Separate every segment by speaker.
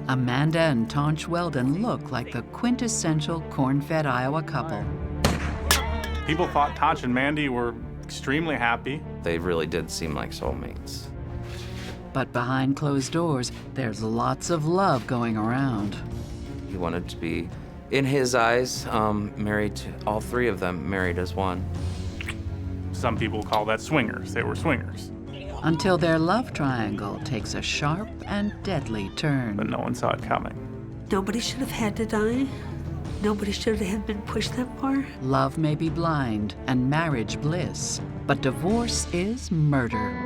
Speaker 1: Amanda and Tonch Weldon look like the quintessential corn-fed Iowa couple.
Speaker 2: People thought Tonch and Mandy were extremely happy.
Speaker 3: They really did seem like soulmates.
Speaker 1: But behind closed doors, there's lots of love going around.
Speaker 3: He wanted to be, in his eyes, married to all three of them, married as one.
Speaker 2: Some people call that swingers. They were swingers.
Speaker 1: Until their love triangle takes a sharp and deadly turn.
Speaker 2: But no one saw it coming.
Speaker 4: Nobody should have had to die. Nobody should have been pushed that far.
Speaker 1: Love may be blind and marriage bliss, but divorce is murder.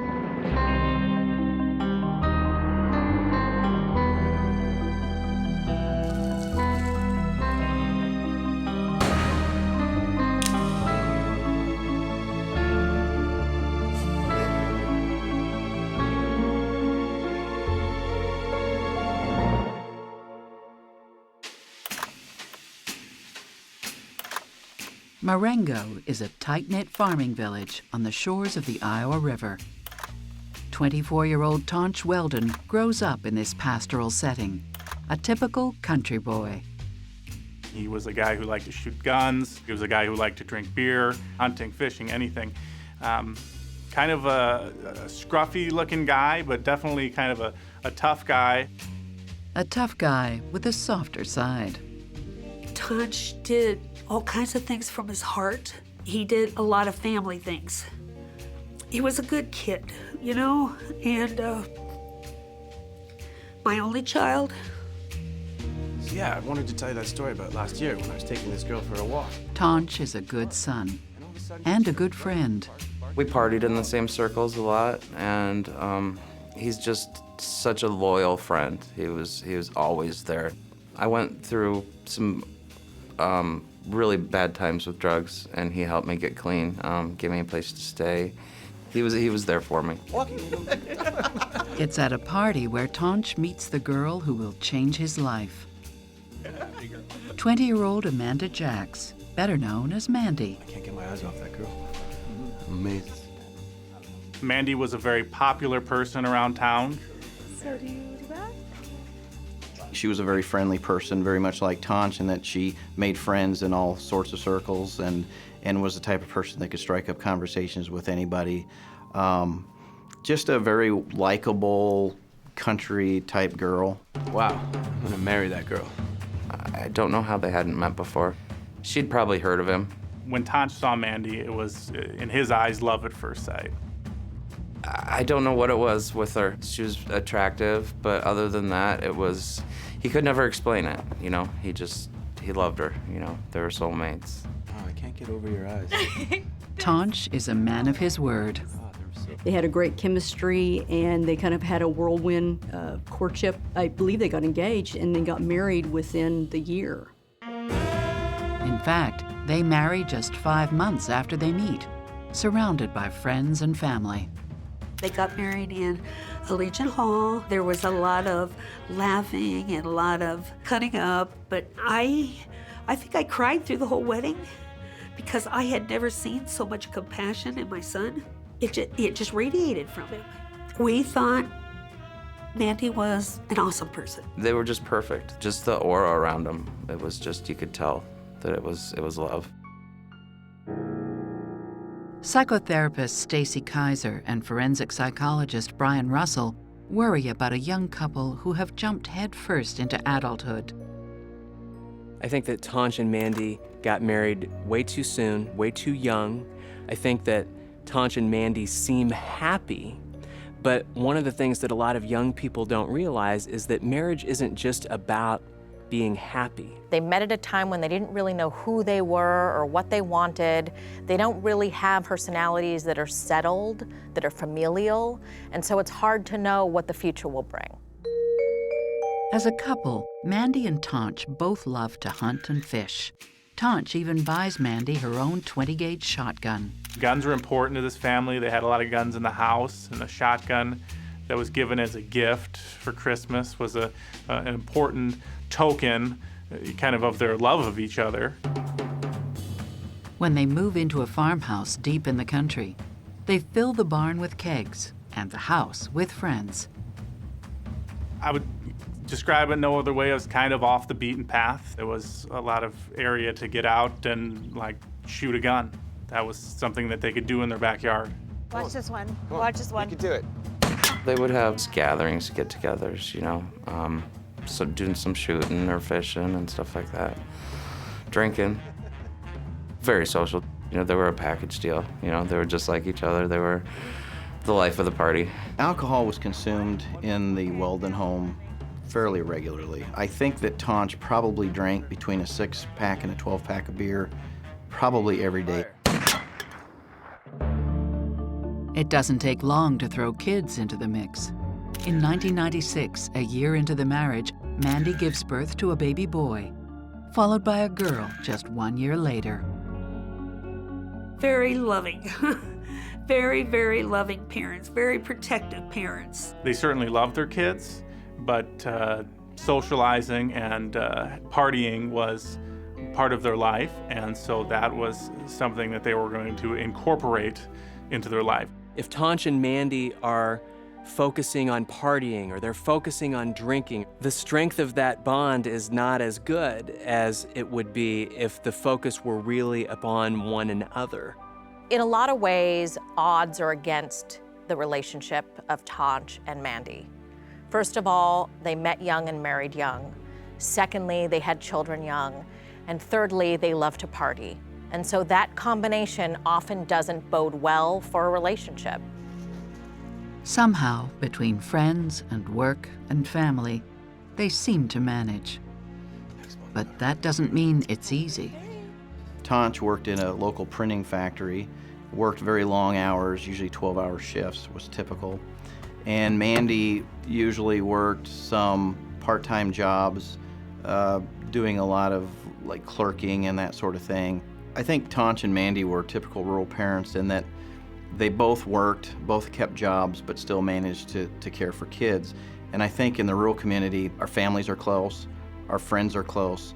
Speaker 1: Marengo is a tight-knit farming village on the shores of the Iowa River. 24-year-old Tonch Weldon grows up in this pastoral setting, a typical country boy.
Speaker 2: He was a guy who liked to shoot guns. He was a guy who liked to drink beer, hunting, fishing, anything. Kind of a scruffy-looking guy, but definitely kind of a tough guy.
Speaker 1: A tough guy with a softer side.
Speaker 4: Tonch did all kinds of things from his heart. He did a lot of family things. He was a good kid, you know, and my only child.
Speaker 5: So yeah, I wanted to tell you that story about last year when I was taking this girl for a walk.
Speaker 1: Tonch is a good son and a good friend.
Speaker 3: We partied in the same circles a lot, and he's just such a loyal friend. He was always there. I went through some really bad times with drugs, and he helped me get clean, gave me a place to stay. He was there for me.
Speaker 1: It's at a party where Tonch meets the girl who will change his life. 20-year-old Amanda Jacks, better known as Mandy.
Speaker 5: I can't get my eyes off that girl. Amazing.
Speaker 2: Mandy was a very popular person around town.
Speaker 6: So do you do that?
Speaker 7: She was a very friendly person, very much like Tonch, in that she made friends in all sorts of circles and was the type of person that could strike up conversations with anybody. Just a very likable, country-type girl.
Speaker 5: Wow, I'm gonna marry that girl.
Speaker 3: I don't know how they hadn't met before. She'd probably heard of him.
Speaker 2: When Tonch saw Mandy, it was, in his eyes, love at first sight.
Speaker 3: I don't know what it was with her. She was attractive, but other than that, he could never explain it, you know? He loved her, you know? They were soulmates.
Speaker 5: Oh, I can't get over your eyes.
Speaker 1: Tonch is a man of his word.
Speaker 8: They had a great chemistry, and they kind of had a whirlwind courtship. I believe they got engaged and then got married within the year.
Speaker 1: In fact, they marry just 5 months after they meet, surrounded by friends and family.
Speaker 4: They got married in a Legion Hall. There was a lot of laughing and a lot of cutting up, but I think I cried through the whole wedding because I had never seen so much compassion in my son. It just radiated from him. We thought Mandy was an awesome person.
Speaker 3: They were just perfect. Just the aura around them. It was just, you could tell that it was love.
Speaker 1: Psychotherapist Stacy Kaiser and forensic psychologist Brian Russell worry about a young couple who have jumped headfirst into adulthood.
Speaker 9: I think that Tonch and Mandy got married way too soon, way too young. I think that Tonch and Mandy seem happy, but one of the things that a lot of young people don't realize is that marriage isn't just about being happy.
Speaker 10: They met at a time when they didn't really know who they were or what they wanted. They don't really have personalities that are settled, that are familial, and so it's hard to know what the future will bring.
Speaker 1: As a couple, Mandy and Tonch both love to hunt and fish. Tonch even buys Mandy her own 20-gauge shotgun.
Speaker 2: Guns were important to this family. They had a lot of guns in the house, and a shotgun that was given as a gift for Christmas was an important token kind of their love of each other.
Speaker 1: When they move into a farmhouse deep in the country, they fill the barn with kegs and the house with friends.
Speaker 2: I would describe it no other way as kind of off the beaten path. There was a lot of area to get out and like shoot a gun. That was something that they could do in their backyard.
Speaker 6: Watch this one. Watch this one.
Speaker 5: You can do it.
Speaker 3: They would have gatherings, get-togethers, you know, so doing some shooting or fishing and stuff like that. Drinking. Very social. You know, they were a package deal. You know, they were just like each other. They were the life of the party.
Speaker 7: Alcohol was consumed in the Weldon home fairly regularly. I think that Tonch probably drank between a 6-pack and a 12-pack of beer probably every day.
Speaker 1: It doesn't take long to throw kids into the mix. In 1996, a year into the marriage, Mandy gives birth to a baby boy, followed by a girl just 1 year later.
Speaker 4: Very loving. Very, very loving parents, very protective parents.
Speaker 2: They certainly loved their kids, but socializing and partying was part of their life, and so that was something that they were going to incorporate into their life.
Speaker 9: If Tonch and Mandy are focusing on partying or they're focusing on drinking, the strength of that bond is not as good as it would be if the focus were really upon one another.
Speaker 10: In a lot of ways, odds are against the relationship of Tonch and Mandy. First of all, they met young and married young. Secondly, they had children young. And thirdly, they love to party. And so that combination often doesn't bode well for a relationship.
Speaker 1: Somehow, between friends and work and family, they seem to manage. But that doesn't mean it's easy.
Speaker 7: Tonch worked in a local printing factory, worked very long hours, usually 12-hour shifts was typical. And Mandy usually worked some part-time jobs, doing a lot of like clerking and that sort of thing. I think Tonch and Mandy were typical rural parents in that they both worked, both kept jobs, but still managed to care for kids. And I think in the rural community, our families are close, our friends are close.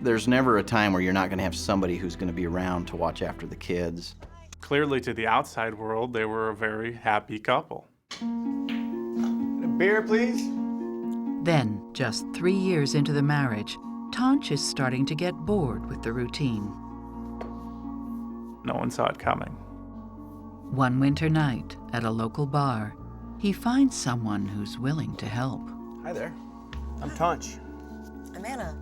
Speaker 7: There's never a time where you're not going to have somebody who's going to be around to watch after the kids.
Speaker 2: Clearly to the outside world, they were a very happy couple.
Speaker 5: A beer, please?
Speaker 1: Then, just 3 years into the marriage, Tonch is starting to get bored with the routine.
Speaker 2: No one saw it coming.
Speaker 1: One winter night, at a local bar, he finds someone who's willing to help.
Speaker 5: Hi there. I'm Tonch.
Speaker 10: I'm Anna.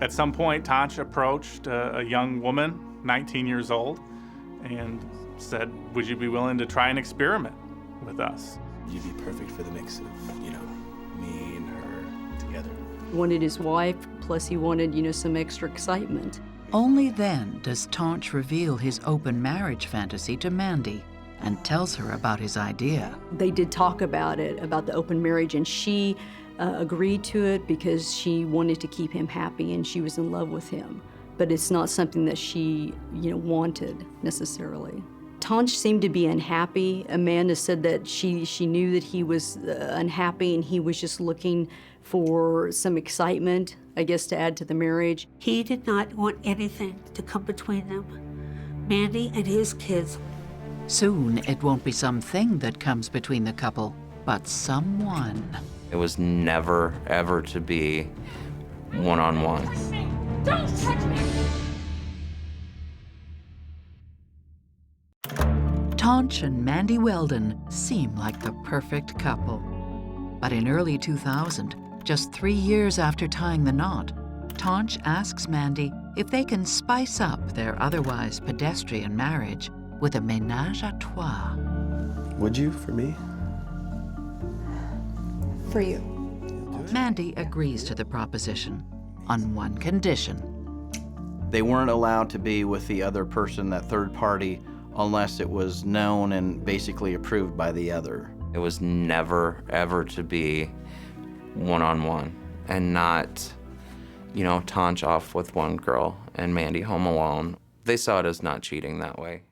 Speaker 2: At some point, Tonch approached a young woman, 19 years old, and said, would you be willing to try an experiment with us?
Speaker 5: You'd be perfect for the mix of, you know, me and her together.
Speaker 8: He wanted his wife, plus he wanted, some extra excitement.
Speaker 1: Only then does Tonch reveal his open marriage fantasy to Mandy and tells her about his idea.
Speaker 8: They did talk about it, about the open marriage, and she agreed to it because she wanted to keep him happy and she was in love with him. But it's not something that she, wanted necessarily. Tonch seemed to be unhappy. Amanda said that she knew that he was unhappy and he was just looking for some excitement, I guess, to add to the marriage.
Speaker 4: He did not want anything to come between them, Mandy and his kids.
Speaker 1: Soon, it won't be something that comes between the couple, but someone.
Speaker 3: It was never, ever to be one-on-one.
Speaker 6: Don't touch me!
Speaker 1: Tonch and Mandy Weldon seem like the perfect couple. But in early 2000, just 3 years after tying the knot, Tonch asks Mandy if they can spice up their otherwise pedestrian marriage with a ménage à trois.
Speaker 5: Would you, for me?
Speaker 6: For you.
Speaker 1: Mandy agrees to the proposition on one condition.
Speaker 7: They weren't allowed to be with the other person, that third party, unless it was known and basically approved by the other.
Speaker 3: It was never, ever to be one-on-one and not, Tonch off with one girl and Mandy home alone. They saw it as not cheating that way.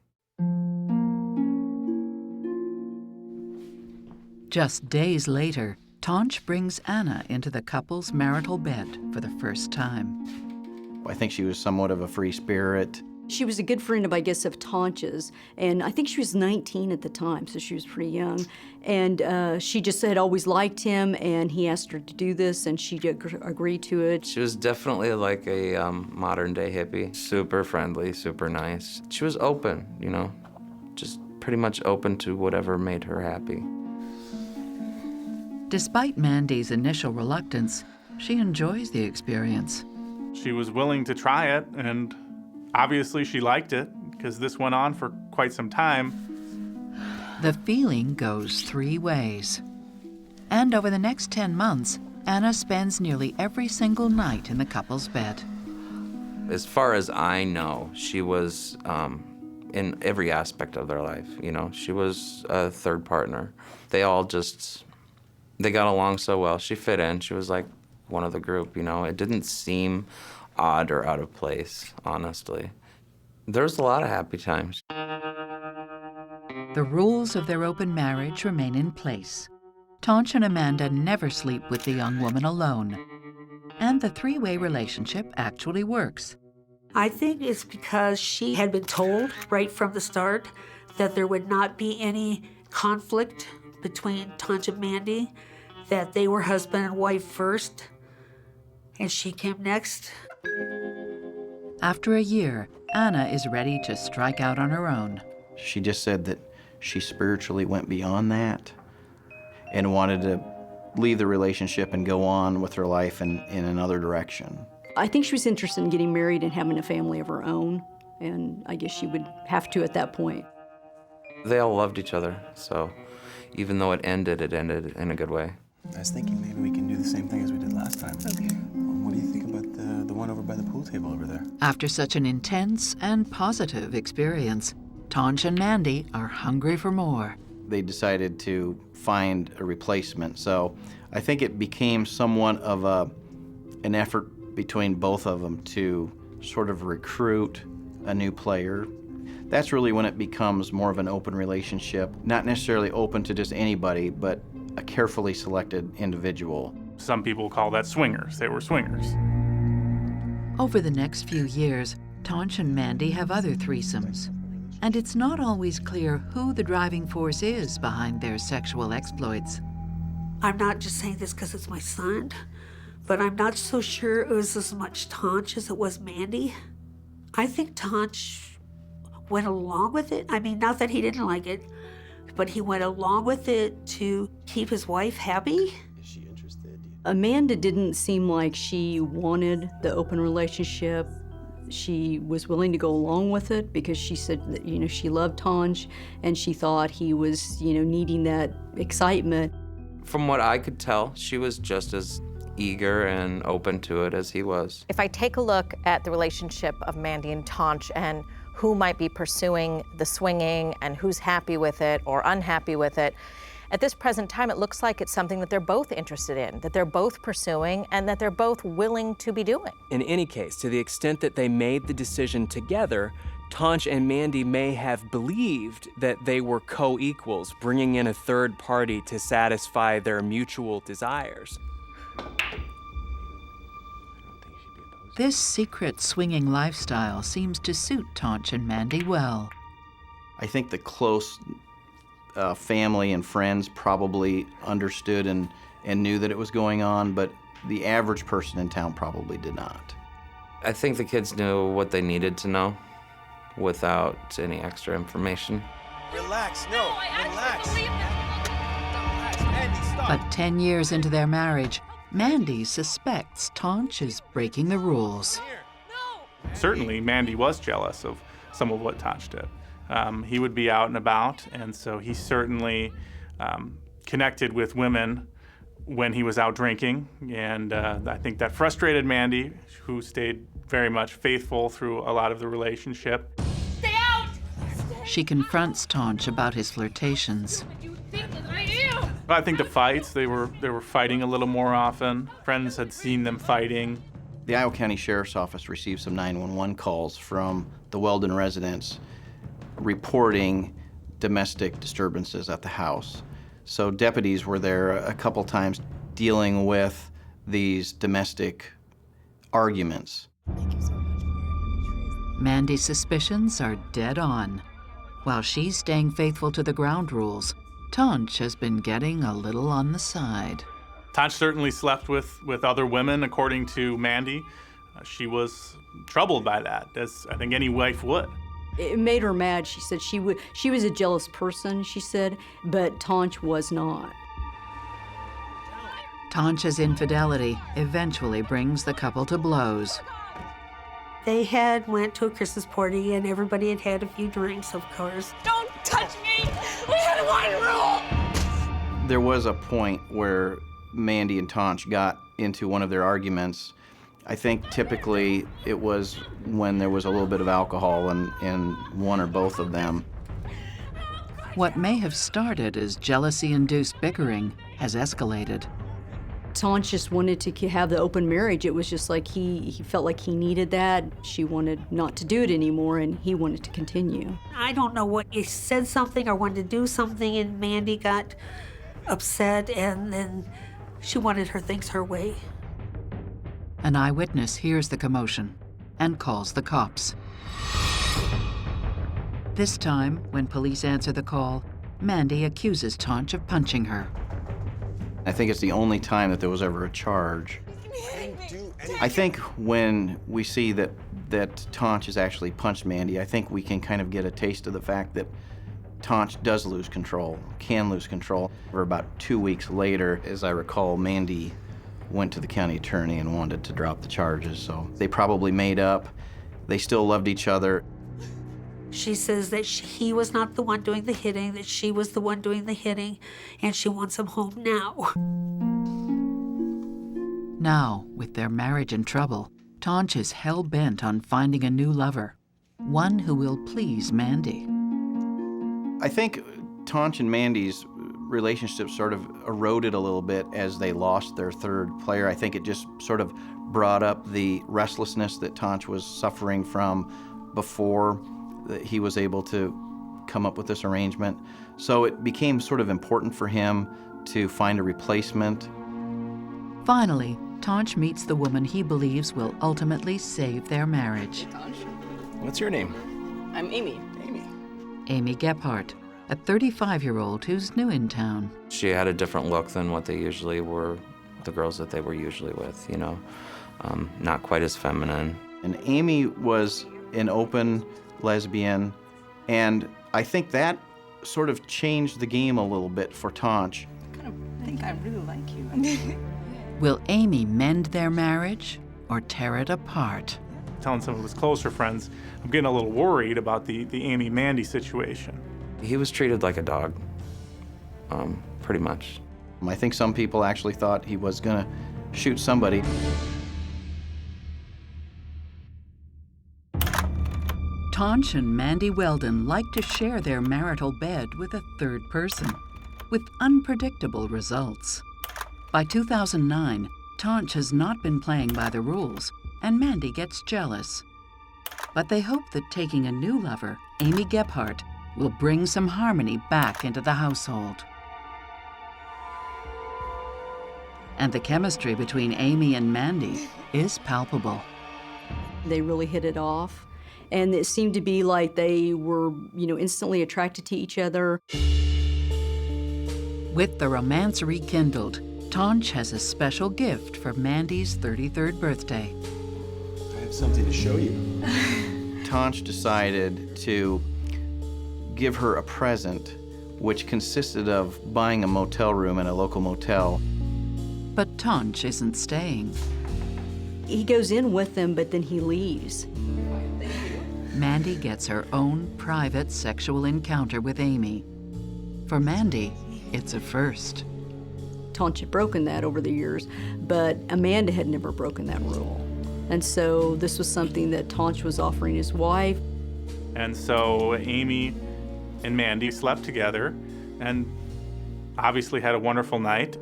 Speaker 1: Just days later, Tonch brings Anna into the couple's marital bed for the first time.
Speaker 7: I think she was somewhat of a free spirit.
Speaker 8: She was a good friend of, I guess, of Tonch's, and I think she was 19 at the time, so she was pretty young. And she just had always liked him, and he asked her to do this, and she agreed to it.
Speaker 3: She was definitely like a modern-day hippie. Super friendly, super nice. She was open, you know, just pretty much open to whatever made her happy.
Speaker 1: Despite Mandy's initial reluctance, she enjoys the experience.
Speaker 2: She was willing to try it, and obviously she liked it, because this went on for quite some time.
Speaker 1: The feeling goes 3 ways. And over the next 10 months, Anna spends nearly every single night in the couple's bed.
Speaker 3: As far as I know, she was in every aspect of their life, you know. She was a third partner. They got along so well. She fit in. She was like one of the group, you know. It didn't seem odd or out of place, honestly. There's a lot of happy times.
Speaker 1: The rules of their open marriage remain in place. Tonch and Amanda never sleep with the young woman alone. And the 3-way relationship actually works.
Speaker 4: I think it's because she had been told right from the start that there would not be any conflict between Tonch and Mandy, that they were husband and wife first, and she came next.
Speaker 1: After a year, Anna is ready to strike out on her own.
Speaker 7: She just said that she spiritually went beyond that and wanted to leave the relationship and go on with her life in another direction.
Speaker 8: I think she was interested in getting married and having a family of her own, and I guess she would have to at that point.
Speaker 3: They all loved each other, so even though it ended in a good way.
Speaker 5: I was thinking maybe we can do the same thing as we did last time. Okay. What do you think about the one over by the pool table over there?
Speaker 1: After such an intense and positive experience, Tonch and Mandy are hungry for more.
Speaker 7: They decided to find a replacement, so I think it became somewhat of an effort between both of them to sort of recruit a new player. That's really when it becomes more of an open relationship, not necessarily open to just anybody, but a carefully selected individual.
Speaker 2: Some people call that swingers. They were swingers.
Speaker 1: Over the next few years, Tonch and Mandy have other threesomes. And it's not always clear who the driving force is behind their sexual exploits.
Speaker 4: I'm not just saying this because it's my son, but I'm not so sure it was as much Tonch as it was Mandy. I think Tonch went along with it. I mean, not that he didn't like it, but he went along with it to keep his wife happy.
Speaker 5: Is she interested?
Speaker 8: Amanda didn't seem like she wanted the open relationship. She was willing to go along with it because she said that, you know, she loved Tonch and she thought he was, you know, needing that excitement.
Speaker 3: From what I could tell, she was just as eager and open to it as he was.
Speaker 10: If I take a look at the relationship of Mandy and Tonch and who might be pursuing the swinging and who's happy with it or unhappy with it, at this present time, it looks like it's something that they're both interested in, that they're both pursuing, and that they're both willing to be doing.
Speaker 9: In any case, to the extent that they made the decision together, Tonch and Mandy may have believed that they were co-equals, bringing in a third party to satisfy their mutual desires.
Speaker 1: This secret swinging lifestyle seems to suit Tonch and Mandy well.
Speaker 7: I think the close family and friends probably understood and knew that it was going on, but the average person in town probably did not.
Speaker 3: I think the kids knew what they needed to know without any extra information.
Speaker 5: Relax, no, relax.
Speaker 1: But 10 years into their marriage, Mandy suspects Tonch is breaking the rules.
Speaker 2: Certainly, Mandy was jealous of some of what Tonch did. He would be out and about, and so he certainly connected with women when he was out drinking, and I think that frustrated Mandy, who stayed very much faithful through a lot of the relationship.
Speaker 6: Stay out!
Speaker 1: She confronts Tonch about his flirtations.
Speaker 6: What do you think that I am?
Speaker 2: I think the fights, they were fighting a little more often. Friends had seen them fighting.
Speaker 7: The Iowa County Sheriff's Office received some 911 calls from the Weldon residents reporting domestic disturbances at the house. So deputies were there a couple times dealing with these domestic arguments.
Speaker 1: Mandy's suspicions are dead on. While she's staying faithful to the ground rules, Tonch has been getting a little on the side.
Speaker 2: Tonch certainly slept with other women, according to Mandy. She was troubled by that, as I think any wife would.
Speaker 8: It made her mad. She said she was a jealous person, she said, but Tonch was not.
Speaker 1: Tonch's infidelity eventually brings the couple to blows.
Speaker 4: They had went to a Christmas party and everybody had had a few drinks, of course.
Speaker 6: Don't touch me! We had one rule!
Speaker 7: There was a point where Mandy and Tonch got into one of their arguments. I think typically it was when there was a little bit of alcohol in one or both of them.
Speaker 1: What may have started as jealousy-induced bickering has escalated.
Speaker 8: Tonch just wanted to have the open marriage. It was just like he felt like he needed that. She wanted not to do it anymore, and he wanted to continue.
Speaker 4: I don't know what, he said something or wanted to do something, and Mandy got upset, and then she wanted her things her way.
Speaker 1: An eyewitness hears the commotion and calls the cops. This time, when police answer the call, Mandy accuses Tonch of punching her.
Speaker 7: I think it's the only time that there was ever a charge. I think when we see that Tonch has actually punched Mandy, I think we can kind of get a taste of the fact that Tonch does lose control, can lose control. For about 2 weeks later, as I recall, Mandy went to the county attorney and wanted to drop the charges, so they probably made up. They still loved each other.
Speaker 4: She says that he was not the one doing the hitting, that she was the one doing the hitting, and she wants him home now.
Speaker 1: Now, with their marriage in trouble, Tonch is hell-bent on finding a new lover, one who will please Mandy.
Speaker 7: I think Tonch and Mandy's relationship sort of eroded a little bit as they lost their third player. I think it just sort of brought up the restlessness that Tonch was suffering from before he was able to come up with this arrangement. So it became sort of important for him to find a replacement.
Speaker 1: Finally, Tonch meets the woman he believes will ultimately save their marriage.
Speaker 5: What's your name?
Speaker 11: I'm Amy.
Speaker 1: Amy Gephardt, a 35-year-old who's new in town.
Speaker 3: She had a different look than what they usually were, the girls that they were usually with, you know. Not quite as feminine.
Speaker 7: And Amy was an open lesbian, and I think that sort of changed the game a little bit for Tonch.
Speaker 11: I think I really like you.
Speaker 1: Will Amy mend their marriage or tear it apart?
Speaker 2: Telling some of his closer friends, I'm getting a little worried about the Amy-Mandy situation.
Speaker 3: He was treated like a dog, pretty much.
Speaker 7: I think some people actually thought he was gonna shoot somebody.
Speaker 1: Tonch and Mandy Weldon like to share their marital bed with a third person, with unpredictable results. By 2009, Tonch has not been playing by the rules, and Mandy gets jealous. But they hope that taking a new lover, Amy Gephardt, will bring some harmony back into the household. And the chemistry between Amy and Mandy is palpable.
Speaker 8: They really hit it off, and it seemed to be like they were, instantly attracted to each other.
Speaker 1: With the romance rekindled, Tonch has a special gift for Mandy's 33rd birthday.
Speaker 5: I have something to show you.
Speaker 7: Tonch decided to give her a present, which consisted of buying a motel room in a local motel.
Speaker 1: But Tonch isn't staying.
Speaker 8: He goes in with them, but then he leaves.
Speaker 1: Mandy gets her own private sexual encounter with Amy. For Mandy, it's a first.
Speaker 8: Tonch had broken that over the years, but Amanda had never broken that rule. And so this was something that Tonch was offering his wife.
Speaker 2: And so Amy and Mandy slept together and obviously had a wonderful night.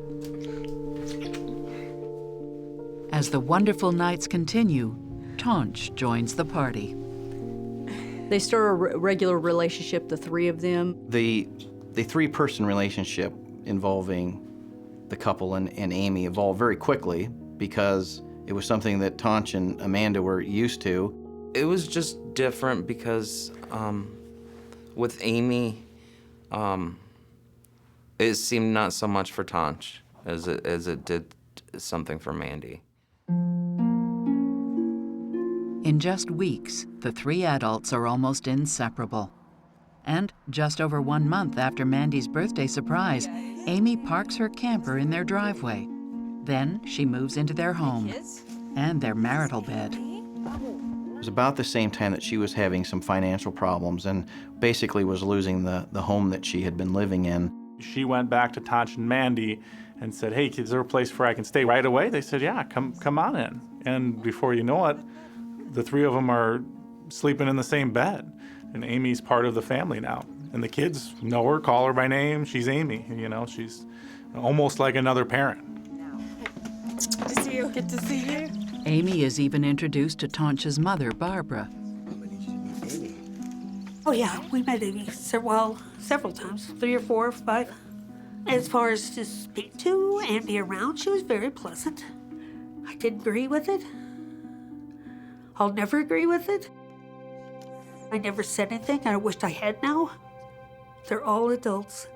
Speaker 1: As the wonderful nights continue, Tonch joins the party.
Speaker 8: They start a regular relationship, the three of them.
Speaker 7: The three-person relationship involving the couple and Amy evolved very quickly because it was something that Tonch and Amanda were used to.
Speaker 3: It was just different because with Amy, it seemed not so much for Tonch as it did something for Mandy.
Speaker 1: In just weeks, the three adults are almost inseparable. And just over 1 month after Mandy's birthday surprise, Amy parks her camper in their driveway. Then she moves into their home and their marital bed.
Speaker 7: It was about the same time that she was having some financial problems and basically was losing the home that she had been living in.
Speaker 2: She went back to Tonch and Mandy and said, "Hey, is there a place where I can stay right away?" They said, "Yeah, come on in." And before you know it, the three of them are sleeping in the same bed. And Amy's part of the family now. And the kids know her, call her by name. She's Amy, you know, she's almost like another parent.
Speaker 6: Good to see you. Good to see you.
Speaker 1: Amy is even introduced to Tonch's mother, Barbara.
Speaker 4: Oh yeah, we met Amy several times, 3 or 4 or 5. As far as to speak to and be around, she was very pleasant. I didn't agree with it. I'll never agree with it. I never said anything, and I wished I had now. They're all adults,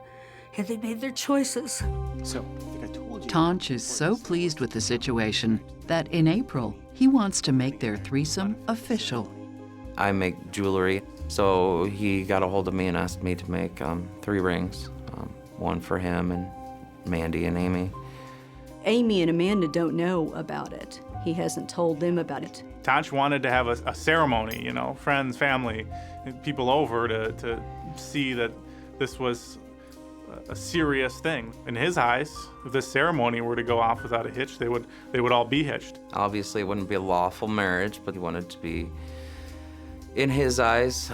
Speaker 4: and they made their choices.
Speaker 5: So, I think I told you.
Speaker 1: Tonch is so pleased with the situation that in April, he wants to make their threesome official.
Speaker 3: I make jewelry, so he got a hold of me and asked me to make 3 rings, one for him and Mandy and Amy.
Speaker 8: Amy and Amanda don't know about it. He hasn't told them about it.
Speaker 2: Tonch wanted to have a ceremony, you know, friends, family, people over to see that this was a serious thing. In his eyes, if this ceremony were to go off without a hitch, they would all be hitched.
Speaker 3: Obviously, it wouldn't be a lawful marriage, but he wanted to be, in his eyes,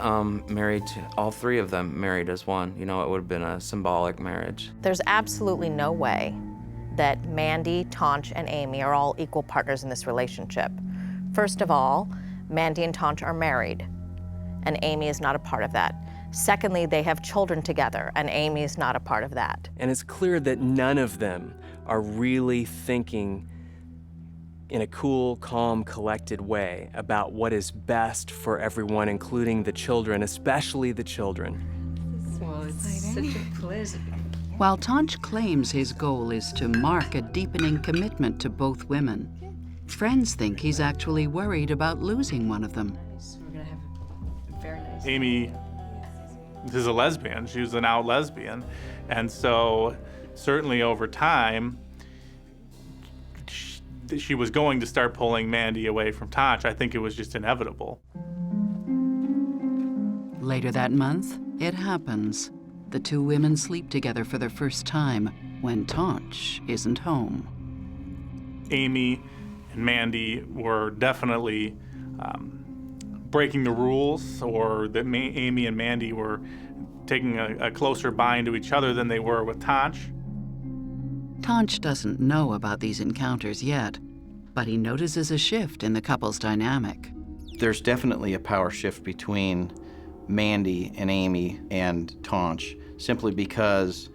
Speaker 3: married to all 3 of them, married as one. You know, it would have been a symbolic marriage.
Speaker 10: There's absolutely no way that Mandy, Tonch, and Amy are all equal partners in this relationship. First of all, Mandy and Tonch are married, and Amy is not a part of that. Secondly, they have children together, and Amy is not a part of that.
Speaker 9: And it's clear that none of them are really thinking in a cool, calm, collected way about what is best for everyone, including the children, especially the children.
Speaker 11: Well, it's such a pleasure.
Speaker 1: While Tonch claims his goal is to mark a deepening commitment to both women, friends think he's actually worried about losing one of them.
Speaker 11: We're gonna have a very nice.
Speaker 2: Amy is a lesbian. She was an out lesbian. And so certainly over time, she was going to start pulling Mandy away from Tonch. I think it was just inevitable.
Speaker 1: Later that month, it happens. The 2 women sleep together for the first time when Tonch isn't home.
Speaker 2: Amy and Mandy were definitely breaking the rules, or that Amy and Mandy were taking a closer bind to each other than they were with Tonch.
Speaker 1: Tonch doesn't know about these encounters yet, but he notices a shift in the couple's dynamic.
Speaker 7: There's definitely a power shift between Mandy and Amy and Tonch, simply because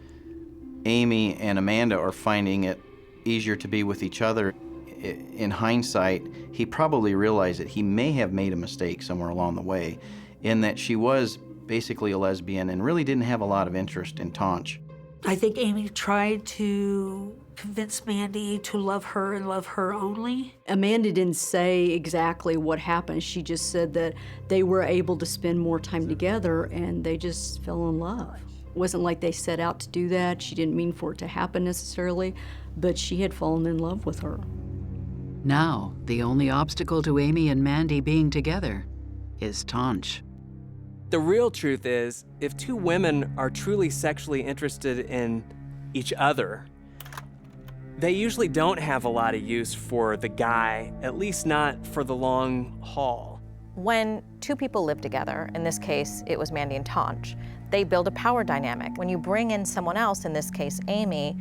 Speaker 7: Amy and Amanda are finding it easier to be with each other. In hindsight, he probably realized that he may have made a mistake somewhere along the way, in that she was basically a lesbian and really didn't have a lot of interest in Tonch.
Speaker 4: I think Amy tried to convince Mandy to love her and love her only.
Speaker 8: Amanda didn't say exactly what happened. She just said that they were able to spend more time together and they just fell in love. It wasn't like they set out to do that. She didn't mean for it to happen necessarily, but she had fallen in love with her.
Speaker 1: Now, the only obstacle to Amy and Mandy being together is Tonch.
Speaker 9: The real truth is, if 2 women are truly sexually interested in each other, they usually don't have a lot of use for the guy, at least not for the long haul.
Speaker 10: When 2 people live together, in this case, it was Mandy and Tonch, they build a power dynamic. When you bring in someone else, in this case, Amy,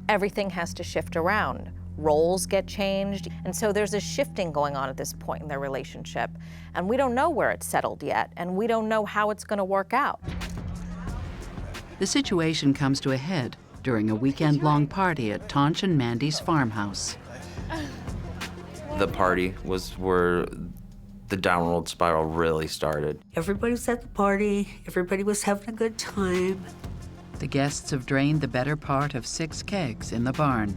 Speaker 10: everything has to shift around. Roles get changed, and so there's a shifting going on at this point in their relationship, and we don't know where it's settled yet, and we don't know how it's going to work out.
Speaker 1: The situation comes to a head during a weekend-long party at Tonch and Mandy's farmhouse.
Speaker 3: The party was where the downward spiral really started.
Speaker 4: Everybody was at the party. Everybody was having a good time.
Speaker 1: The guests have drained the better part of 6 kegs in the barn.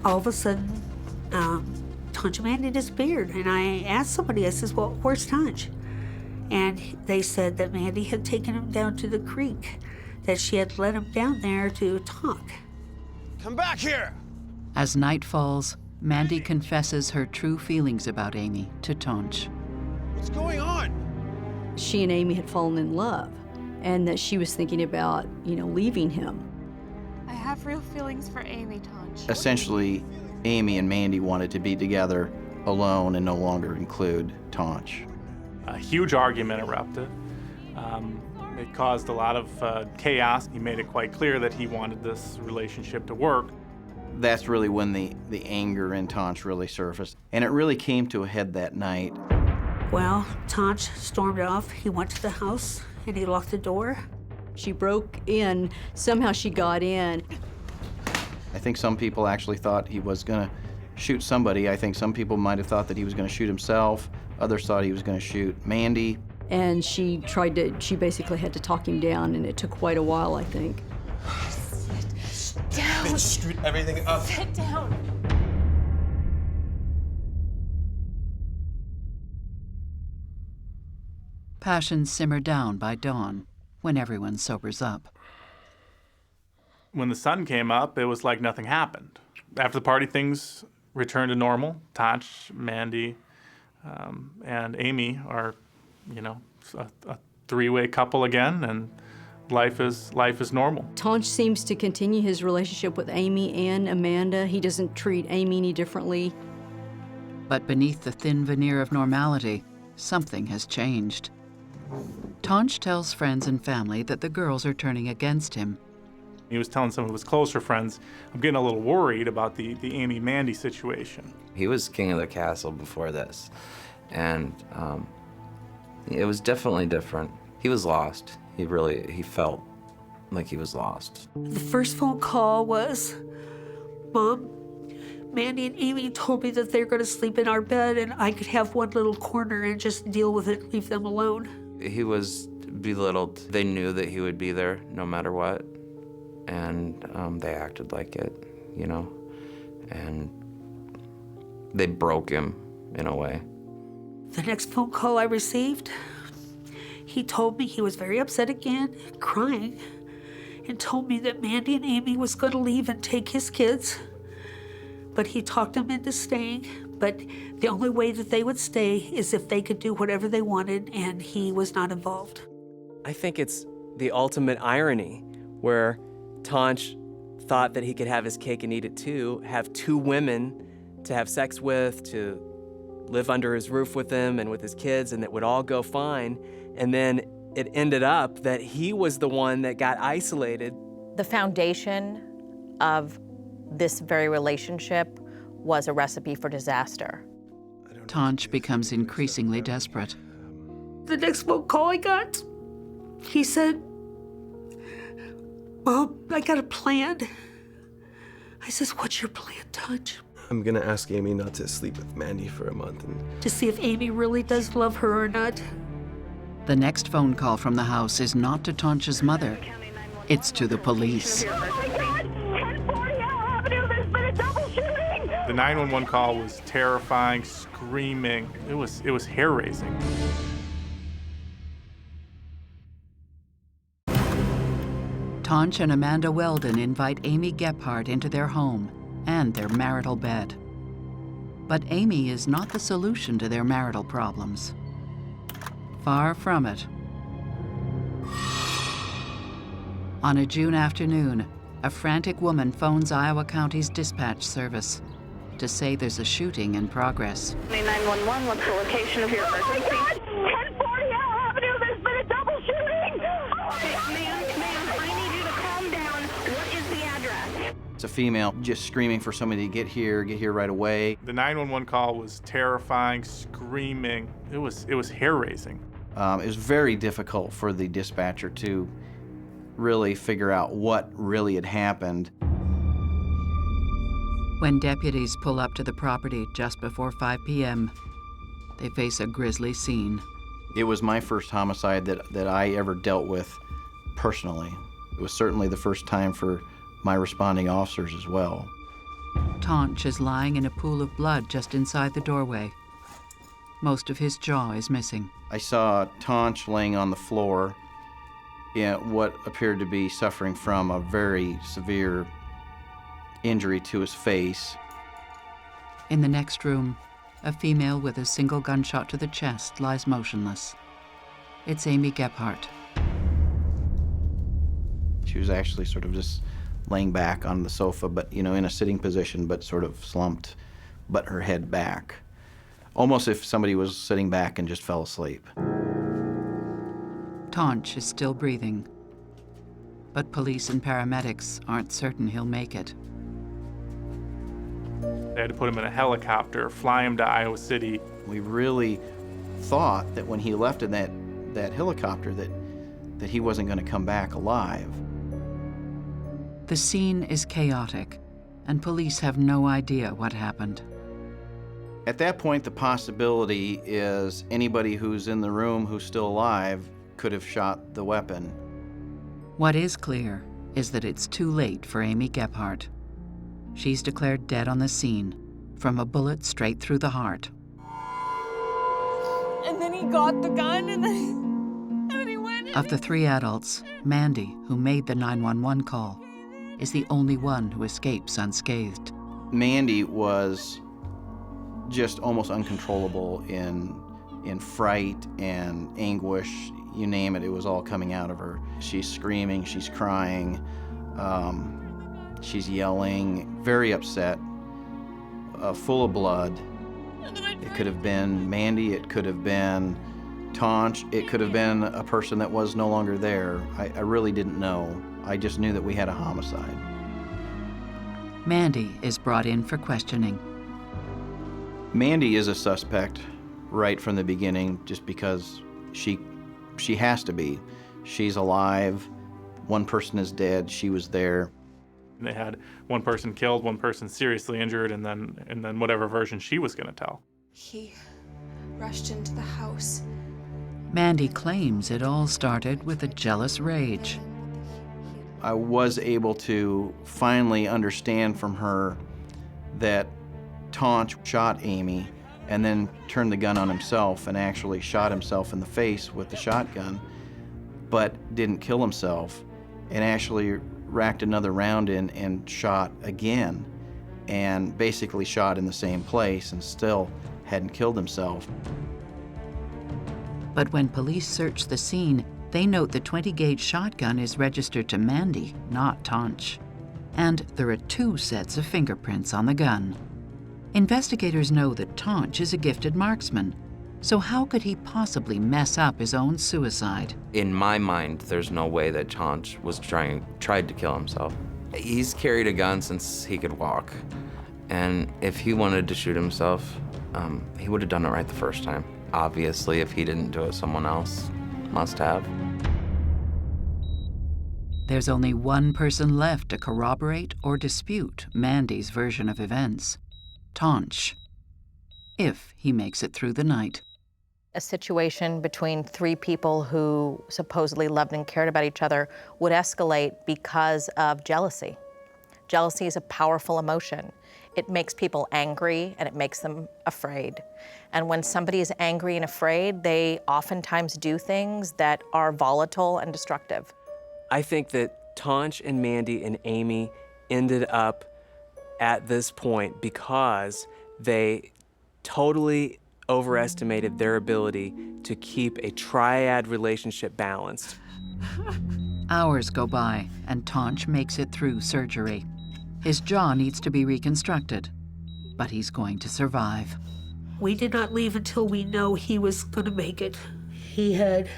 Speaker 4: All of a sudden, Tonch and Mandy disappeared. And I asked somebody, I says, well, where's Tonch? And they said that Mandy had taken him down to the creek, that she had let him down there to talk.
Speaker 12: Come back here!
Speaker 1: As night falls, Mandy confesses her true feelings about Amy to Tonch.
Speaker 12: What's going on?
Speaker 8: She and Amy had fallen in love, and that she was thinking about, leaving him.
Speaker 13: I have real feelings for Amy, Tonch.
Speaker 7: Essentially, Amy and Mandy wanted to be together alone and no longer include Tonch.
Speaker 2: A huge argument erupted. It caused a lot of chaos. He made it quite clear that he wanted this relationship to work.
Speaker 7: That's really when the anger in Tonch really surfaced. And it really came to a head that night.
Speaker 4: Well, Tonch stormed off. He went to the house and he locked the door.
Speaker 8: She broke in. Somehow she got in.
Speaker 7: I think some people actually thought he was going to shoot somebody. I think some people might have thought that he was going to shoot himself. Others thought he was going to shoot Mandy.
Speaker 8: And she basically had to talk him down, and it took quite a while, I think.
Speaker 13: Sit down.
Speaker 12: Bitch, screwed everything up.
Speaker 13: Sit down.
Speaker 1: Passions simmer down by dawn, when everyone sobers up.
Speaker 2: When the sun came up, it was like nothing happened. After the party, things returned to normal. Tonch, Mandy, and Amy are, a 3-way couple again, and life is normal.
Speaker 8: Tonch seems to continue his relationship with Amy and Amanda. He doesn't treat Amy any differently.
Speaker 1: But beneath the thin veneer of normality, something has changed. Tonch tells friends and family that the girls are turning against him.
Speaker 2: He was telling some of his closer friends, I'm getting a little worried about the Amy-Mandy situation.
Speaker 3: He was king of the castle before this, and it was definitely different. He was lost. He felt like he was lost.
Speaker 4: The first phone call was, Mom, Mandy and Amy told me that they're going to sleep in our bed and I could have one little corner and just deal with it, leave them alone.
Speaker 3: He was belittled. They knew that he would be there no matter what, and they acted like it, and they broke him in a way.
Speaker 4: The next phone call I received, he told me he was very upset again, crying, and told me that Mandy and Amy was going to leave and take his kids. But he talked them into staying, but the only way that they would stay is if they could do whatever they wanted, and he was not involved.
Speaker 9: I think it's the ultimate irony where Tonch thought that he could have his cake and eat it too, have 2 women to have sex with, to live under his roof with them and with his kids, and it would all go fine. And then it ended up that he was the one that got isolated.
Speaker 10: The foundation of this very relationship was a recipe for disaster.
Speaker 1: Tonch becomes increasingly desperate.
Speaker 4: The next phone call I got, he said, Mom, I got a plan. I says, what's your plan, Tonch?
Speaker 5: I'm gonna ask Amy not to sleep with Mandy for a month and
Speaker 4: To see if Amy really does love her or not.
Speaker 1: The next phone call from the house is not to Tonch's mother. It's to the police.
Speaker 6: Oh my God! 1040 Avenue, there's been a double shooting!
Speaker 2: The 911 call was terrifying, screaming. It was hair-raising.
Speaker 1: Tonch and Amanda Weldon invite Amy Gephardt into their home and their marital bed. But Amy is not the solution to their marital problems. Far from it. On a June afternoon, a frantic woman phones Iowa County's dispatch service to say there's a shooting in progress.
Speaker 6: 911, what's the location of your emergency? Oh my God! 1040 Avenue, there's been a double shooting! Ma'am, I need you to calm down. What is the address?
Speaker 7: It's a female just screaming for somebody to get here right away.
Speaker 2: The 911 call was terrifying, screaming. It was hair-raising.
Speaker 7: It was very difficult for the dispatcher to really figure out what really had happened.
Speaker 1: When deputies pull up to the property just before 5 p.m., they face a grisly scene.
Speaker 7: It was my first homicide that I ever dealt with personally. It was certainly the first time for my responding officers as well.
Speaker 1: Tonch is lying in a pool of blood just inside the doorway. Most of his jaw is missing.
Speaker 7: I saw Tonch laying on the floor in what appeared to be suffering from a very severe injury to his face.
Speaker 1: In the next room, a female with a single gunshot to the chest lies motionless. It's Amy Gephardt.
Speaker 7: She was actually sort of just laying back on the sofa, but, you know, in a sitting position, but sort of slumped, but her head back. Almost if somebody was sitting back and just fell asleep.
Speaker 1: Tonch is still breathing, but police and paramedics aren't certain he'll make it.
Speaker 2: They had to put him in a helicopter, fly him to Iowa City.
Speaker 7: We really thought that when he left in that helicopter that he wasn't going to come back alive.
Speaker 1: The scene is chaotic, and police have no idea what happened.
Speaker 7: At that point, the possibility is anybody who's in the room who's still alive could have shot the weapon.
Speaker 1: What is clear is that it's too late for Amy Gephardt. She's declared dead on the scene from a bullet straight through the heart.
Speaker 13: And then he got the gun, and then he went.
Speaker 1: Of the three adults, Mandy, who made the 911 call, is the only one who escapes unscathed.
Speaker 7: Mandy was just almost uncontrollable in fright and anguish. You name it, it was all coming out of her. She's screaming, she's crying, she's yelling, very upset, full of blood. It could have been Mandy, it could have been Tonch, it could have been a person that was no longer there. I really didn't know. I just knew that we had a homicide.
Speaker 1: Mandy is brought in for questioning.
Speaker 7: Mandy is a suspect right from the beginning just because she has to be. She's alive, one person is dead, she was there.
Speaker 2: They had one person killed, one person seriously injured, and then whatever version she was going to tell.
Speaker 13: He rushed into the house.
Speaker 1: Mandy claims it all started with a jealous rage.
Speaker 7: I was able to finally understand from her that Tonch shot Amy and then turned the gun on himself and actually shot himself in the face with the shotgun, but didn't kill himself, and actually racked another round in and shot again, and basically shot in the same place and still hadn't killed himself.
Speaker 1: But when police search the scene, they note the 20-gauge shotgun is registered to Mandy, not Tonch. And there are 2 sets of fingerprints on the gun. Investigators know that Tonch is a gifted marksman, so how could he possibly mess up his own suicide?
Speaker 3: In my mind, there's no way that Tonch was tried to kill himself. He's carried a gun since he could walk, and if he wanted to shoot himself, he would have done it right the first time. Obviously, if he didn't do it, someone else must have.
Speaker 1: There's only one person left to corroborate or dispute Mandy's version of events: Tonch, if he makes it through the night.
Speaker 10: A situation between 3 people who supposedly loved and cared about each other would escalate because of jealousy. Jealousy is a powerful emotion. It makes people angry and it makes them afraid. And when somebody is angry and afraid, they oftentimes do things that are volatile and destructive.
Speaker 9: I think that Tonch and Mandy and Amy ended up at this point because they totally overestimated their ability to keep a triad relationship balanced.
Speaker 1: Hours go by and Tonch makes it through surgery. His jaw needs to be reconstructed, but he's going to survive.
Speaker 4: We did not leave until we know he was going to make it. He had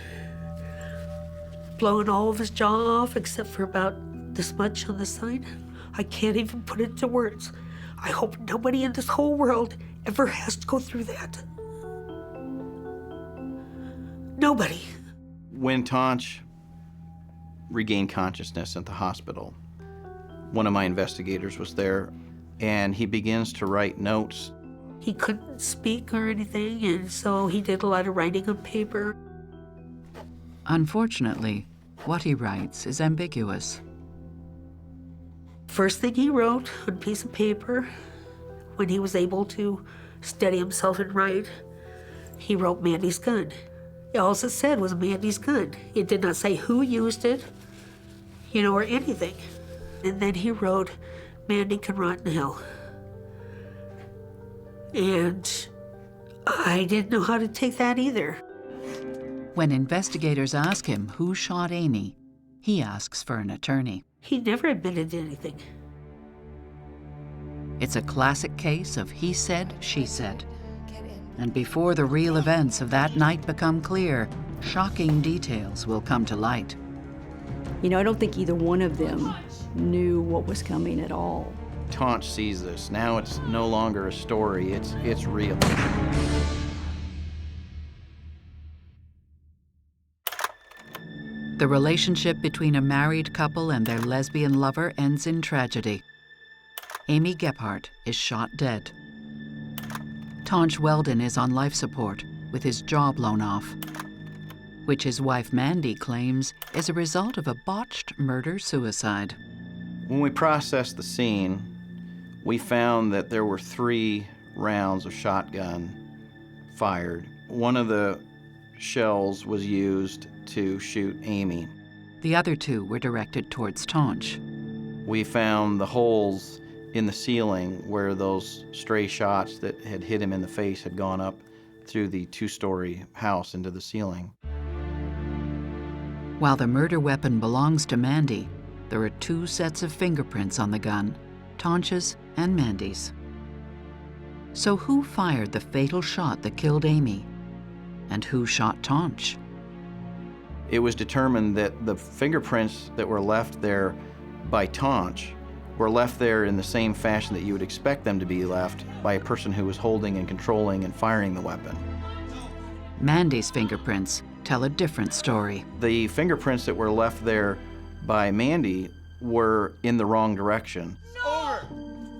Speaker 4: blown all of his jaw off except for about this much on the side. I can't even put it into words. I hope nobody in this whole world ever has to go through that. Nobody.
Speaker 7: When Tonch regained consciousness at the hospital, one of my investigators was there, and he begins to write notes.
Speaker 4: He couldn't speak or anything, and so he did a lot of writing on paper.
Speaker 1: Unfortunately, what he writes is ambiguous.
Speaker 4: First thing he wrote on a piece of paper, when he was able to steady himself and write, he wrote Mandy's gun. All it said was Mandy's gun. It did not say who used it, or anything. And then he wrote, Mandy can rot in hell. And I didn't know how to take that either.
Speaker 1: When investigators ask him who shot Amy, he asks for an attorney.
Speaker 4: He never admitted to anything.
Speaker 1: It's a classic case of he said, she said. And before the real events of that night become clear, shocking details will come to light.
Speaker 8: I don't think either one of them knew what was coming at all.
Speaker 7: Tonch sees this. Now it's no longer a story, it's real.
Speaker 1: The relationship between a married couple and their lesbian lover ends in tragedy. Amy Gephardt is shot dead. Tonch Weldon is on life support with his jaw blown off, which his wife Mandy claims is a result of a botched murder-suicide.
Speaker 7: When we processed the scene, we found that there were 3 rounds of shotgun fired. One of the shells was used to shoot Amy.
Speaker 1: The other 2 were directed towards Tonch.
Speaker 7: We found the holes in the ceiling where those stray shots that had hit him in the face had gone up through the 2-story house into the ceiling.
Speaker 1: While the murder weapon belongs to Mandy, there are 2 sets of fingerprints on the gun, Tonch's and Mandy's. So who fired the fatal shot that killed Amy? And who shot Tonch?
Speaker 7: It was determined that the fingerprints that were left there by Tonch were left there in the same fashion that you would expect them to be left by a person who was holding and controlling and firing the weapon.
Speaker 1: Mandy's fingerprints tell a different story.
Speaker 7: The fingerprints that were left there by Mandy were in the wrong direction.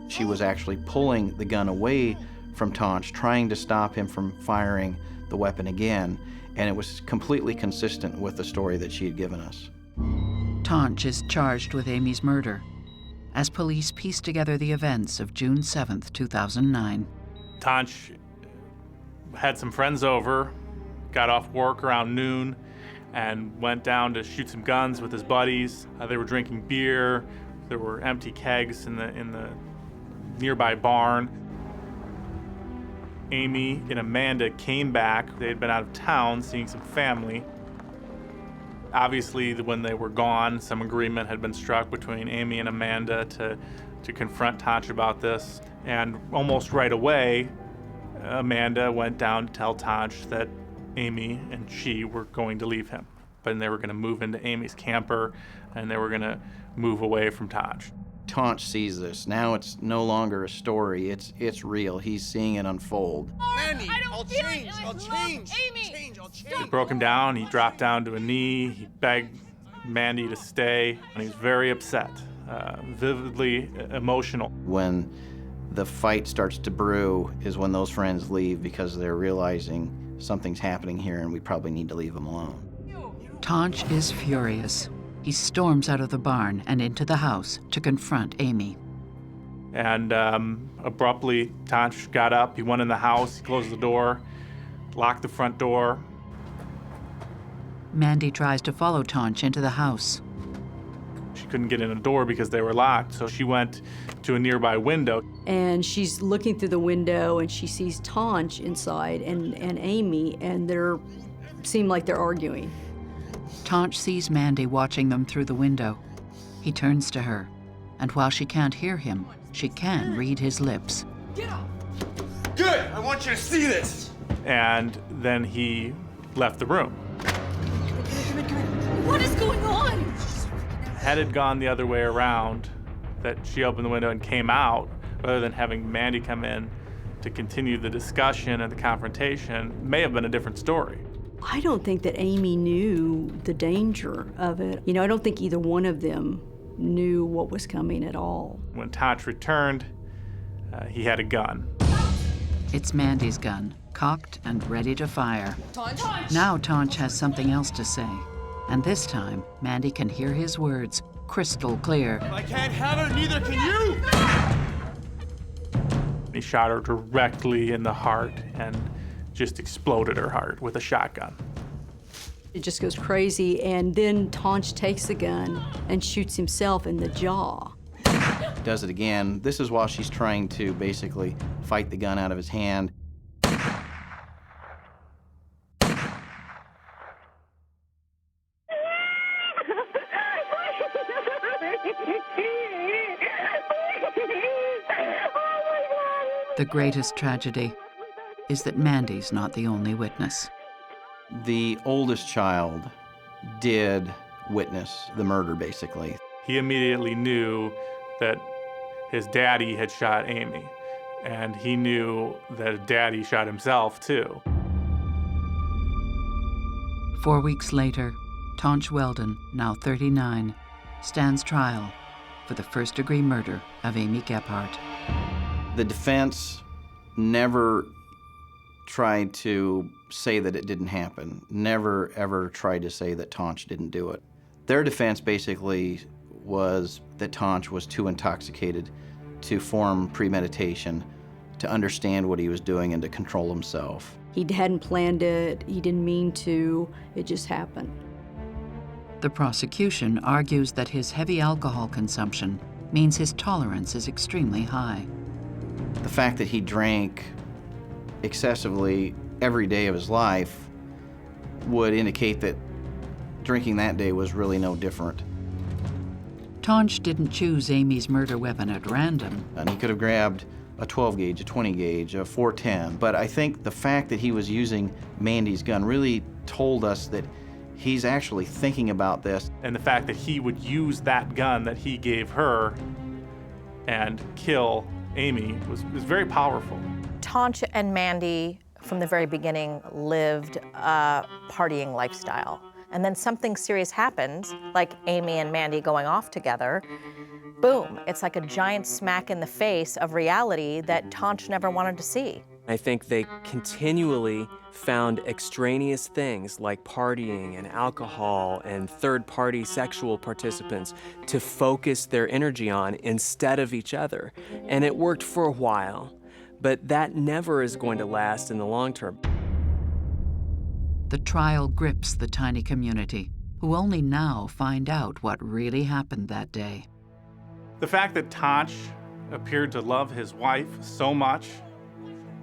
Speaker 7: She was actually pulling the gun away from Tonch, trying to stop him from firing the weapon again, and it was completely consistent with the story that she had given us.
Speaker 1: Tonch is charged with Amy's murder as police piece together the events of June 7th, 2009.
Speaker 2: Tonch had some friends over, got off work around noon, and went down to shoot some guns with his buddies. They were drinking beer. There were empty kegs in the nearby barn. Amy and Amanda came back. They had been out of town seeing some family. Obviously, when they were gone, some agreement had been struck between Amy and Amanda to confront Tonch about this. And almost right away, Amanda went down to tell Tonch that Amy and she were going to leave him. But they were going to move into Amy's camper, and they were going to move away from Tonch.
Speaker 7: Tonch sees this. Now it's no longer a story, it's real. He's seeing it unfold.
Speaker 12: Mandy, I'll change.
Speaker 2: It broke him down. He dropped down to a knee. He begged Mandy to stay, and he was very upset, vividly emotional.
Speaker 7: When the fight starts to brew is when those friends leave because they're realizing something's happening here and we probably need to leave them alone.
Speaker 1: Tonch is furious. He storms out of the barn and into the house to confront Amy.
Speaker 2: And abruptly, Tonch got up. He went in the house. He closed the door, locked the front door.
Speaker 1: Mandy tries to follow Tonch into the house.
Speaker 2: She couldn't get in the door because they were locked, so she went to a nearby window.
Speaker 8: And she's looking through the window and she sees Tonch inside and Amy, and they seem like they're arguing.
Speaker 1: Tonch sees Mandy watching them through the window. He turns to her, and while she can't hear him, she can read his lips.
Speaker 12: Get up! Good! I want you to see this!
Speaker 2: And then he left the room.
Speaker 13: What is going on?
Speaker 2: Had it gone the other way around, that she opened the window and came out, rather than having Mandy come in to continue the discussion and the confrontation, may have been a different story.
Speaker 8: I don't think that Amy knew the danger of it. I don't think either one of them knew what was coming at all.
Speaker 2: When Tonch returned, he had a gun.
Speaker 1: It's Mandy's gun, cocked and ready to fire.
Speaker 13: Tonch?
Speaker 1: Now Tonch has something else to say. And this time, Mandy can hear his words crystal clear.
Speaker 12: I can't have it, neither can you!
Speaker 2: He shot her directly in the heart and just exploded her heart with a shotgun.
Speaker 8: It just goes crazy, and then Tonch takes the gun and shoots himself in the jaw.
Speaker 7: Does it again. This is while she's trying to basically fight the gun out of his hand.
Speaker 1: The greatest tragedy is that Mandy's not the only witness.
Speaker 7: The oldest child did witness the murder, basically.
Speaker 2: He immediately knew that his daddy had shot Amy, and he knew that daddy shot himself too.
Speaker 1: 4 weeks later, Tonch Weldon, now 39, stands trial for the first-degree murder of Amy Gephardt.
Speaker 7: The defense never tried to say that it didn't happen, never ever tried to say that Tonch didn't do it. Their defense basically was that Tonch was too intoxicated to form premeditation, to understand what he was doing and to control himself.
Speaker 8: He hadn't planned it, he didn't mean to, it just happened.
Speaker 1: The prosecution argues that his heavy alcohol consumption means his tolerance is extremely high.
Speaker 7: The fact that he drank excessively every day of his life would indicate that drinking that day was really no different.
Speaker 1: Tonch didn't choose Amy's murder weapon at random.
Speaker 7: And he could have grabbed a 12 gauge, a 20 gauge, a 410. But I think the fact that he was using Mandy's gun really told us that he's actually thinking about this.
Speaker 2: And the fact that he would use that gun that he gave her and kill Amy was very powerful.
Speaker 10: Tonch and Mandy, from the very beginning, lived a partying lifestyle. And then something serious happens, like Amy and Mandy going off together. Boom, it's like a giant smack in the face of reality that Tonch never wanted to see.
Speaker 9: I think they continually found extraneous things like partying and alcohol and third-party sexual participants to focus their energy on instead of each other. And it worked for a while, but that never is going to last in the long term.
Speaker 1: The trial grips the tiny community, who only now find out what really happened that day.
Speaker 2: The fact that Tonch appeared to love his wife so much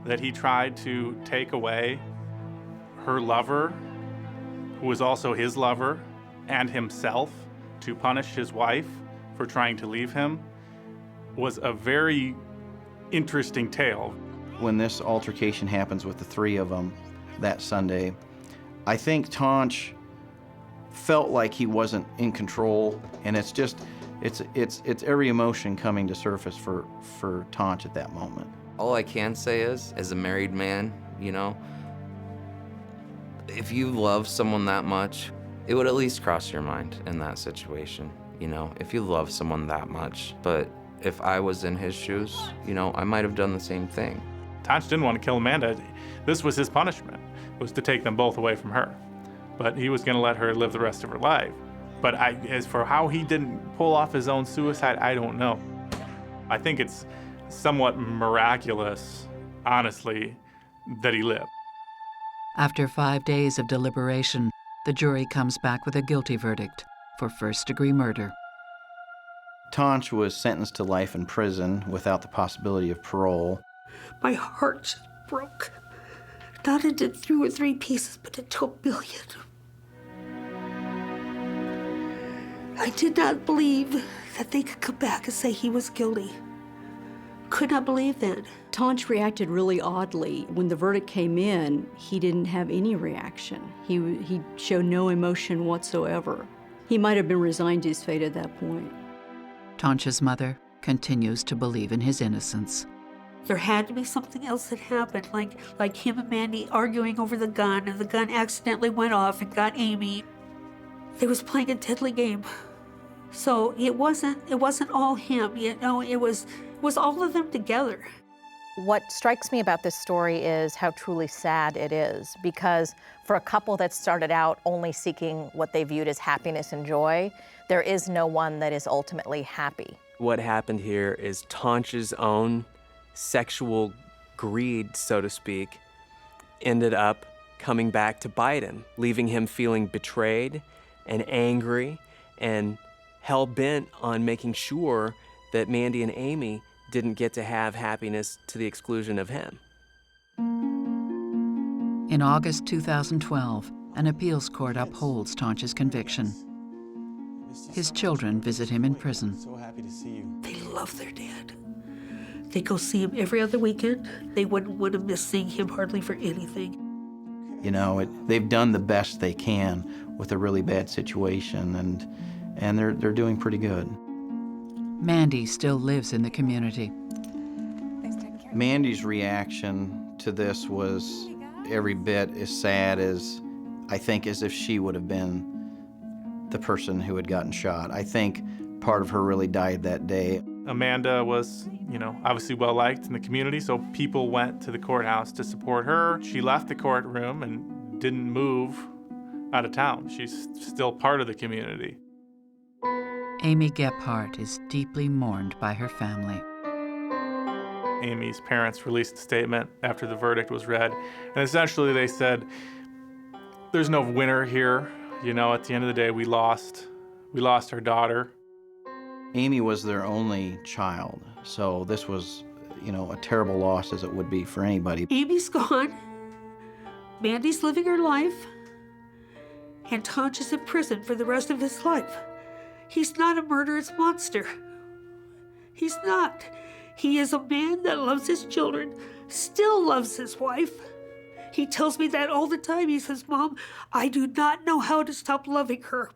Speaker 2: that he tried to take away her lover, who was also his lover, and himself to punish his wife for trying to leave him, was a very interesting tale.
Speaker 7: When this altercation happens with the three of them that Sunday, I think Tonch felt like he wasn't in control, and it's every emotion coming to surface for Tonch at that moment.
Speaker 3: All I can say is, as a married man, you know, if you love someone that much, it would at least cross your mind in that situation, you know, if you love someone that much. But if I was in his shoes, you know, I might have done the same thing.
Speaker 2: Tonch didn't want to kill Amanda. This was his punishment, was to take them both away from her. But he was going to let her live the rest of her life. But as for how he didn't pull off his own suicide, I don't know. I think it's somewhat miraculous, honestly, that he lived.
Speaker 1: After 5 days of deliberation, the jury comes back with a guilty verdict for first-degree murder.
Speaker 7: Tonch was sentenced to life in prison without the possibility of parole.
Speaker 4: My heart just broke. Not into 2 or 3 pieces, but into a billion. I did not believe that they could come back and say he was guilty. Could not believe that.
Speaker 8: Tonch reacted really oddly. When the verdict came in, he didn't have any reaction. He showed no emotion whatsoever. He might have been resigned to his fate at that point.
Speaker 1: Tonch's mother continues to believe in his innocence.
Speaker 4: There had to be something else that happened, like him and Mandy arguing over the gun, and the gun accidentally went off and got Amy. They was playing a deadly game. So it wasn't all him, you know, it was all of them together.
Speaker 10: What strikes me about this story is how truly sad it is, because for a couple that started out only seeking what they viewed as happiness and joy, there is no one that is ultimately happy.
Speaker 9: What happened here is Tonch's own sexual greed, so to speak, ended up coming back to bite him, leaving him feeling betrayed and angry and hell-bent on making sure that Mandy and Amy didn't get to have happiness to the exclusion of him.
Speaker 1: In August 2012, an appeals court upholds Tonch's conviction. His children visit him in prison.
Speaker 5: So happy to see you.
Speaker 4: They love their dad. They go see him every other weekend. They wouldn't want to miss seeing him hardly for anything.
Speaker 7: You know, they've done the best they can with a really bad situation, and they're doing pretty good.
Speaker 1: Mandy still lives in the community.
Speaker 7: Mandy's reaction to this was every bit as sad as, I think, as if she would have been the person who had gotten shot. I think part of her really died that day.
Speaker 2: Amanda was, obviously well-liked in the community, so people went to the courthouse to support her. She left the courtroom and didn't move out of town. She's still part of the community.
Speaker 1: Amy Gephardt is deeply mourned by her family.
Speaker 2: Amy's parents released a statement after the verdict was read, and essentially they said, there's no winner here. At the end of the day, we lost our daughter.
Speaker 7: Amy was their only child, so this was, a terrible loss as it would be for anybody.
Speaker 4: Amy's gone. Mandy's living her life. And Tonch is in prison for the rest of his life. He's not a murderous monster. He's not. He is a man that loves his children, still loves his wife. He tells me that all the time. He says, Mom, I do not know how to stop loving her.